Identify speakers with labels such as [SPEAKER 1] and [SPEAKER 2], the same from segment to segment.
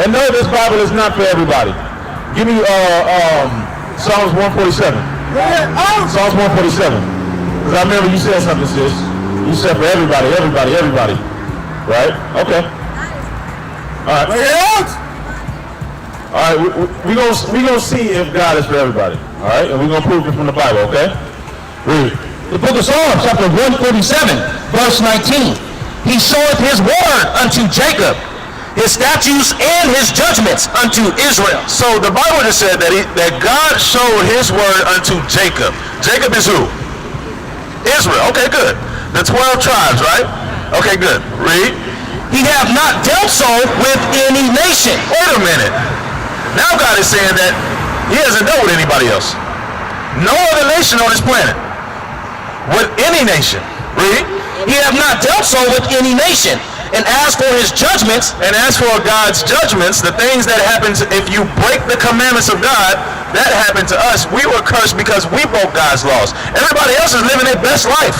[SPEAKER 1] And no, this Bible is not for everybody. Give me Psalms 147. Psalms 147. Because I remember you said something, sis. You said for everybody. Right? Okay. All right. All right, we're gonna see if God is for everybody. All right, and we're gonna prove it from the Bible. Okay. Read.
[SPEAKER 2] The book of Psalms, chapter 147, verse 19. He showeth his word unto Jacob, his statutes and his judgments unto Israel.
[SPEAKER 3] So the Bible just said that God showed his word unto Jacob. Jacob is who? Israel. Okay, good. The 12 tribes, right? Okay, good. Read.
[SPEAKER 2] He hath not dealt so with any nation.
[SPEAKER 3] Wait a minute. Now God is saying that he hasn't dealt with anybody else. No other nation on this planet. With any nation. Read.
[SPEAKER 2] He hath not dealt so with any nation. And as for his judgments,
[SPEAKER 3] and as for God's judgments, the things that happens if you break the commandments of God, that happened to us. We were cursed because we broke God's laws. Everybody else is living their best life.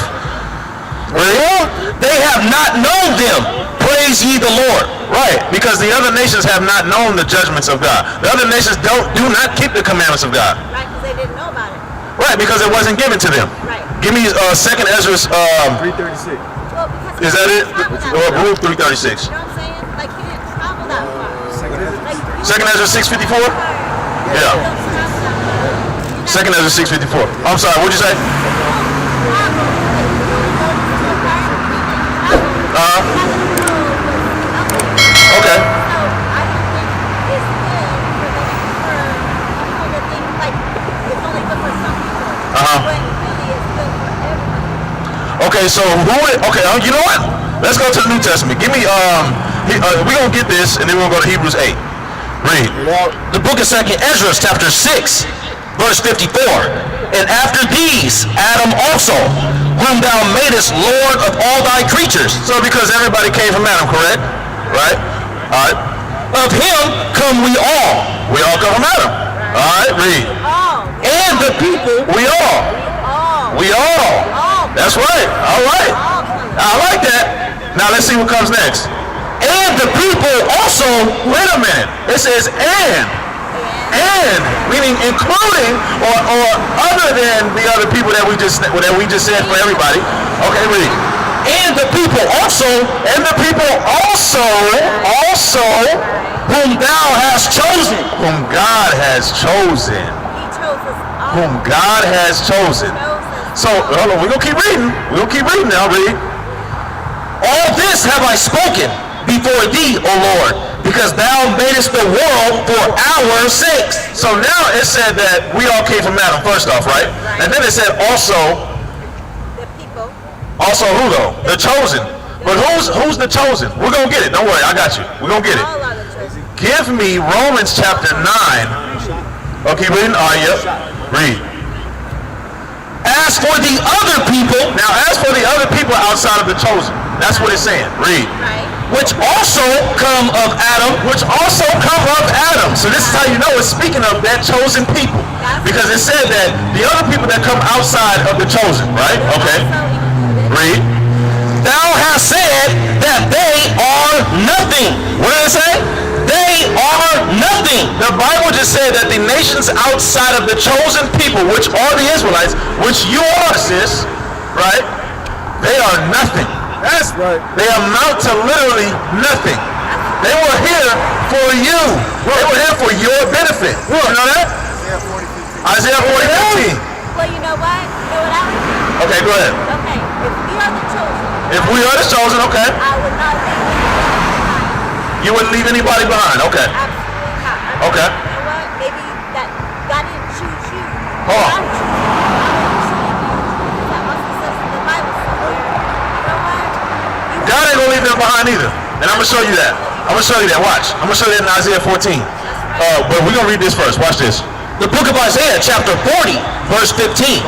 [SPEAKER 2] Really? They have not known them. Praise ye the Lord.
[SPEAKER 3] Right, because the other nations have not known the judgments of God. The other nations do not keep the commandments of God.
[SPEAKER 4] Right, because they didn't know about it.
[SPEAKER 3] Right, because it wasn't given to them.
[SPEAKER 4] Right.
[SPEAKER 3] Give me 2nd Ezra
[SPEAKER 1] 336.
[SPEAKER 4] Well, because
[SPEAKER 3] is that it? Or Rule 336.
[SPEAKER 4] You know what I'm saying? Like, he didn't travel that far. Like,
[SPEAKER 3] 2nd Ezra 654? Yeah. 2nd Ezra 654. I'm sorry, what'd you say? Okay. Okay, so you know what? Let's go to the New Testament. Give me we're gonna get this and then we're gonna go to Hebrews 8. Read.
[SPEAKER 2] The book of 2nd Ezra, chapter 6, verse 54. And after these, Adam also, whom thou madest Lord of all thy creatures.
[SPEAKER 3] So because everybody came from Adam, correct? Right? Alright.
[SPEAKER 2] Of him come we all.
[SPEAKER 3] We all come from Adam. Alright, read.
[SPEAKER 2] And the people.
[SPEAKER 3] We all. We all. That's right. Alright. I like that. Now let's see what comes next.
[SPEAKER 2] And the people also.
[SPEAKER 3] Wait a minute. It says and, meaning including or other than the other people that we just said for everybody. Okay, read.
[SPEAKER 2] And the people also, whom thou hast chosen.
[SPEAKER 3] Whom God has chosen.
[SPEAKER 4] He chose us all.
[SPEAKER 3] Whom God has chosen. So, hold on, we're going to keep reading. We're going to keep reading now, read.
[SPEAKER 2] All this have I spoken before thee, O Lord, because thou madest the world for our sakes.
[SPEAKER 3] So now it said that we all came from Adam, first off, right? And then it said also,
[SPEAKER 4] The people.
[SPEAKER 3] also who though? The chosen. But who's the chosen? We're going to get it. Don't worry, I got you. We're going to get it.
[SPEAKER 4] All are the chosen.
[SPEAKER 3] Give me Romans chapter 9. Okay, reading? All right, yep. Read.
[SPEAKER 2] As for the other people,
[SPEAKER 3] now as for the other people outside of the chosen, that's what it's saying. Read.
[SPEAKER 4] Right.
[SPEAKER 2] which also come of Adam,
[SPEAKER 3] So this is how you know it's speaking of that chosen people. Because it said that the other people that come outside of the chosen, right? Okay. Read.
[SPEAKER 2] Thou hast said that they are nothing. What did it say? They are nothing.
[SPEAKER 3] The Bible just said that the nations outside of the chosen people, which are the Israelites, which you are, sis, right? They are nothing.
[SPEAKER 1] That's right.
[SPEAKER 3] They amount to literally nothing. They were here for you. They were here for your benefit. You know that? Isaiah 40:15.
[SPEAKER 4] Well, you know what? You know what I would do?
[SPEAKER 3] Okay, go ahead.
[SPEAKER 4] Okay, if we are the chosen.
[SPEAKER 3] If we are the chosen, okay.
[SPEAKER 4] I would not leave anybody behind.
[SPEAKER 3] You wouldn't leave anybody behind, okay.
[SPEAKER 4] Absolutely not.
[SPEAKER 3] Okay.
[SPEAKER 4] You know what? Maybe that God didn't choose you.
[SPEAKER 3] Hold on.
[SPEAKER 4] I'm choosing you. I'm choosing you. That also says in the Bible somewhere. You know what?
[SPEAKER 3] God ain't gonna leave them behind either. And I'm gonna show you that. I'm gonna show you that. Watch. I'm gonna show you that in Isaiah 14. But we're gonna read this first. Watch this.
[SPEAKER 2] The book of Isaiah, chapter 40, verse 15.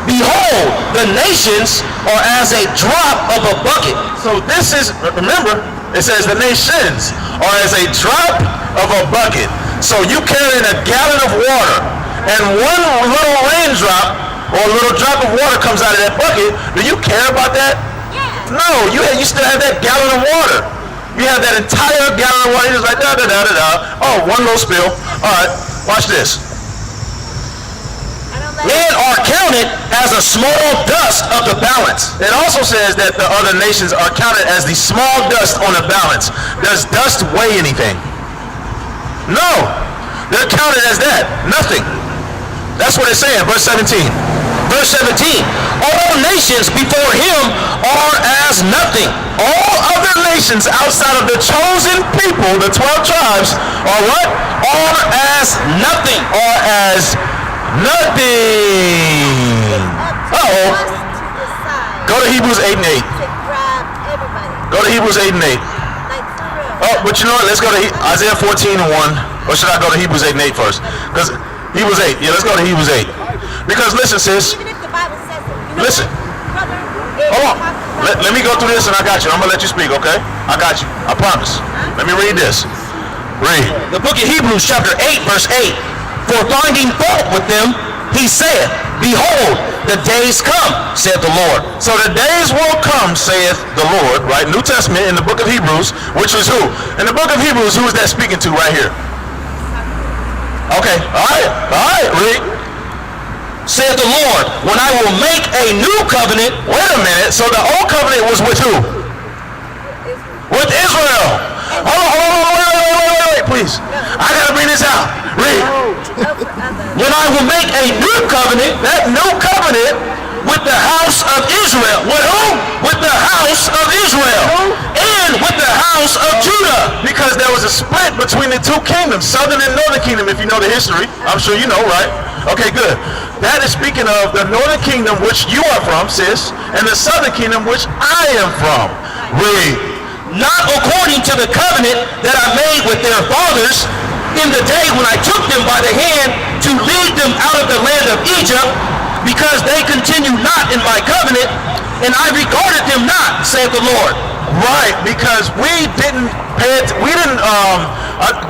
[SPEAKER 2] Behold, the nations are as a drop of a bucket.
[SPEAKER 3] So this is, remember, it says the nations are as a drop of a bucket. So you carrying a gallon of water, and one little raindrop or a little drop of water comes out of that bucket. Do you care about that?
[SPEAKER 4] Yeah.
[SPEAKER 3] No, you still have that gallon of water. You have that entire gallon of water. He's just like, da, da, da, da, da. Oh, one little spill. All right, watch this.
[SPEAKER 2] And are counted as a small dust of the balance.
[SPEAKER 3] It also says that the other nations are counted as the small dust on the balance. Does dust weigh anything? No. They're counted as that. Nothing. That's what it's saying. Verse 17.
[SPEAKER 2] Verse 17, all nations before him are as nothing.
[SPEAKER 3] All other nations outside of the chosen people, the 12 tribes, are what?
[SPEAKER 2] Are as nothing.
[SPEAKER 3] Are as nothing. Uh-oh. Go to Hebrews 8 and 8.
[SPEAKER 4] To grab everybody.
[SPEAKER 3] Go to Hebrews 8 and 8.
[SPEAKER 4] Like for real.
[SPEAKER 3] Oh, but you know what? Let's go to Isaiah 14 and 1. Or should I go to Hebrews 8 and 8 first? Because Hebrews 8. Yeah, let's go to Hebrews 8. Because listen, sis.
[SPEAKER 4] Even if the Bible says it. You know
[SPEAKER 3] Listen.
[SPEAKER 4] what, brother?
[SPEAKER 3] Hold on. Let me go through this and I got you. I'm going to let you speak, okay? I got you. I promise. Let me read this. Read.
[SPEAKER 2] The book of Hebrews chapter 8 verse 8. For finding fault with them, he said, behold, the days come, saith the Lord.
[SPEAKER 3] So the days will come, saith the Lord, right? New Testament in the book of Hebrews, which is who? In the book of Hebrews, who is that speaking to right here? Okay, all right, read.
[SPEAKER 2] Saith the Lord, when I will make a new covenant.
[SPEAKER 3] Wait a minute, so the old covenant was with who? With Israel. Hold on, wait, please. I gotta bring this out. Read.
[SPEAKER 2] When I will make a new covenant,
[SPEAKER 3] That new covenant
[SPEAKER 2] with the house of Israel.
[SPEAKER 3] with who?
[SPEAKER 2] With the house of Israel. And with the house of Judah.
[SPEAKER 3] Because there was a split between the two kingdoms, southern and northern kingdom, if you know the history. I'm sure you know, right? Okay, good. That is speaking of the northern kingdom, which you are from, sis, and the southern kingdom, which I am from. Read.
[SPEAKER 2] Not according to the covenant that I made with their fathers in the day when I took them by the hand to lead them out of the land of Egypt, because they continue not in my covenant, and I regarded them not, saith the Lord.
[SPEAKER 3] Right, because we didn't pay it. We didn't.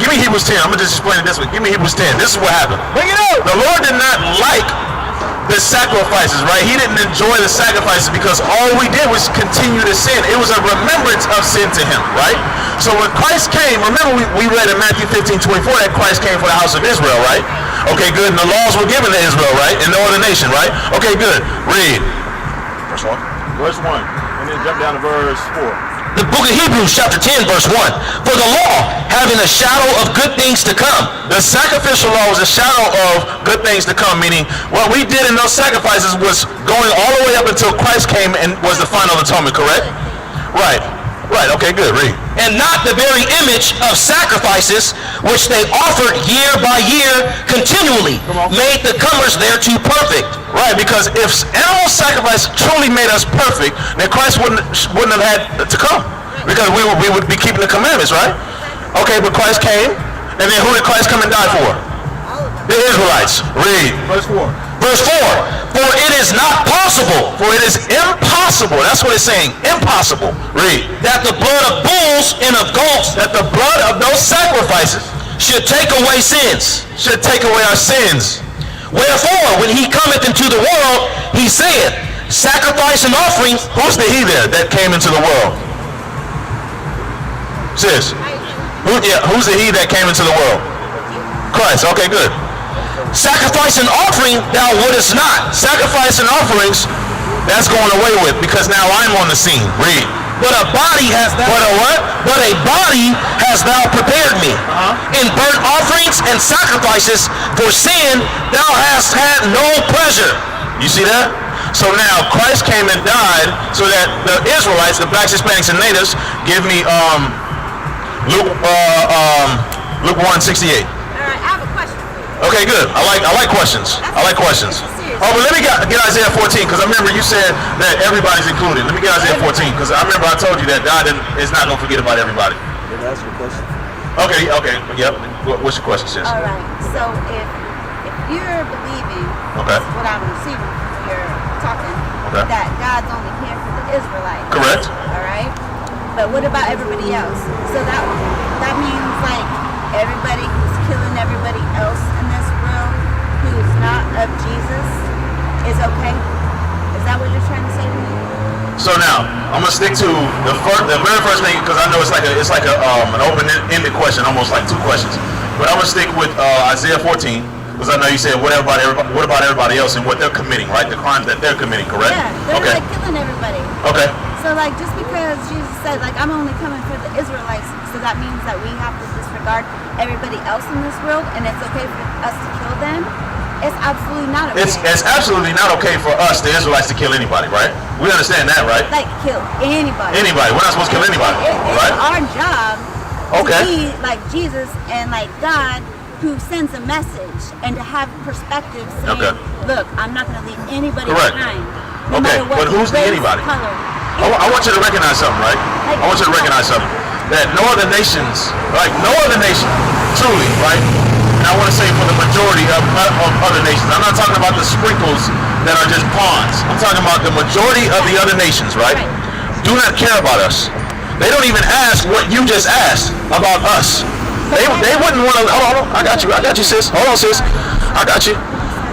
[SPEAKER 3] Give me Hebrews 10. I'm gonna just explain it this way. Give me Hebrews 10. This is what happened. Bring it out. The Lord did not like the sacrifices, right? He didn't enjoy the sacrifices because all we did was continue to sin. It was a remembrance of sin to him, right? So when Christ came, remember we read in Matthew 15:24 that Christ came for the house of Israel, right? Okay, good. And the laws were given to Israel, right? And no other nation, right? Okay, good. Read. Verse 1. Verse 1. And then jump down to verse 4.
[SPEAKER 2] The book of Hebrews chapter 10 verse 1. For the law, having a shadow of good things to come.
[SPEAKER 3] The sacrificial law was a shadow of good things to come, meaning what we did in those sacrifices was going all the way up until Christ came and was the final atonement, correct? Right. Right, okay, good. Read.
[SPEAKER 2] And not the very image of sacrifices which they offered year by year continually, made the comers thereto perfect.
[SPEAKER 3] Right, because if animal sacrifice truly made us perfect, then Christ wouldn't have had to come, because we would be keeping the commandments, right? Okay, but Christ came, and then who did Christ come and die for? The Israelites. Read. Verse 4.
[SPEAKER 2] Verse 4. For it is not possible,
[SPEAKER 3] For it is impossible, that's what it's saying, impossible. Read.
[SPEAKER 2] that the blood of bulls and of goats
[SPEAKER 3] That the blood of those sacrifices
[SPEAKER 2] should take away sins.
[SPEAKER 3] should take away our sins.
[SPEAKER 2] Wherefore, when he cometh into the world, he saith, sacrifice and offering.
[SPEAKER 3] Who's the he there that came into the world? Sis. Who's the he that came into the world? Christ. Okay, good.
[SPEAKER 2] Sacrifice and offering thou wouldest not.
[SPEAKER 3] Sacrifice and offerings, that's going away with, because now I'm on the scene. Read.
[SPEAKER 2] But a body hast thou.
[SPEAKER 3] But a what?
[SPEAKER 2] But a body hast thou prepared me. In burnt offerings and sacrifices for sin thou hast had no pleasure.
[SPEAKER 3] You see that? So now Christ came and died so that the Israelites, the blacks, Hispanics, and natives, give me Luke 1:68.
[SPEAKER 4] All right, I have a question for you.
[SPEAKER 3] Okay, good. I like questions. I like questions. Oh, but let me get Isaiah 14, because I remember you said that everybody's included. Let me get Isaiah 14, because I remember I told you that God is not going to forget about everybody.
[SPEAKER 5] Can I ask you a question?
[SPEAKER 3] Okay, yep. What's your question, sis?
[SPEAKER 4] All right. So if you're believing,
[SPEAKER 3] Okay.
[SPEAKER 4] this is what I'm receiving when you're talking,
[SPEAKER 3] Okay.
[SPEAKER 4] that God's only here for the Israelites.
[SPEAKER 3] Correct.
[SPEAKER 4] All right. But what about everybody else? So that means like everybody who's killing everybody else in this world who's not of Jesus is okay. Is that what you're trying to say to me?
[SPEAKER 3] So now I'm gonna stick to the very first thing because I know it's like an open-ended question, almost like two questions. But I'm gonna stick with Isaiah 14 because I know you said what about everybody else and what they're committing, right? The crimes that they're committing, correct?
[SPEAKER 4] Yeah, they're like killing everybody.
[SPEAKER 3] Okay.
[SPEAKER 4] So like just because Jesus said like I'm only coming for the Israelites, so that means that we have to disregard everybody else in this world, and it's okay for us to kill them. It's absolutely not okay.
[SPEAKER 3] It's absolutely not okay for us, the Israelites, to kill anybody, right? We understand that, right?
[SPEAKER 4] Like kill anybody.
[SPEAKER 3] Anybody. We're not supposed to kill anybody, right?
[SPEAKER 4] It's our job
[SPEAKER 3] Okay.
[SPEAKER 4] to be like Jesus and like God, who sends a message and to have perspective saying,
[SPEAKER 3] Okay.
[SPEAKER 4] look, I'm not going to leave anybody
[SPEAKER 3] Correct.
[SPEAKER 4] behind. No
[SPEAKER 3] Okay,
[SPEAKER 4] matter what
[SPEAKER 3] but who's the
[SPEAKER 4] race,
[SPEAKER 3] anybody?
[SPEAKER 4] color.
[SPEAKER 3] I want you to recognize something, right? I want you to recognize something. That no other nations, truly, right? And I want to say for the majority of other nations. I'm not talking about the sprinkles that are just pawns. I'm talking about the majority of the other nations, right? Do not care about us. They don't even ask what you just asked about us. They wouldn't want to. Hold on, I got you, sis. Hold on, sis. I got you.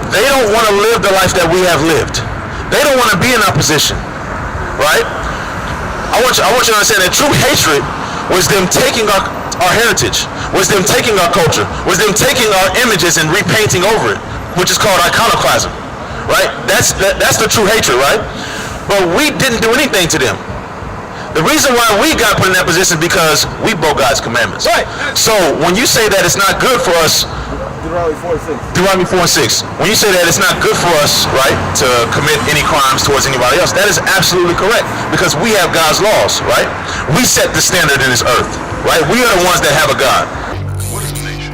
[SPEAKER 3] They don't want to live the life that we have lived. They don't want to be in our position, right? I want you to understand that true hatred was them taking our heritage, was them taking our culture, was them taking our images and repainting over it, which is called iconoclasm, right? That's the true hatred, right? But we didn't do anything to them. The reason why we got put in that position is because we broke God's commandments. Right. So when you say that it's not good for us, Deuteronomy 4 and 6. When you say that it's not good for us, right, to commit any crimes towards anybody else, that is absolutely correct because we have God's laws, right? We set the standard in this earth, right? We are the ones that have a God.
[SPEAKER 5] What is a nation?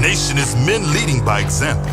[SPEAKER 5] Nation is men leading by example.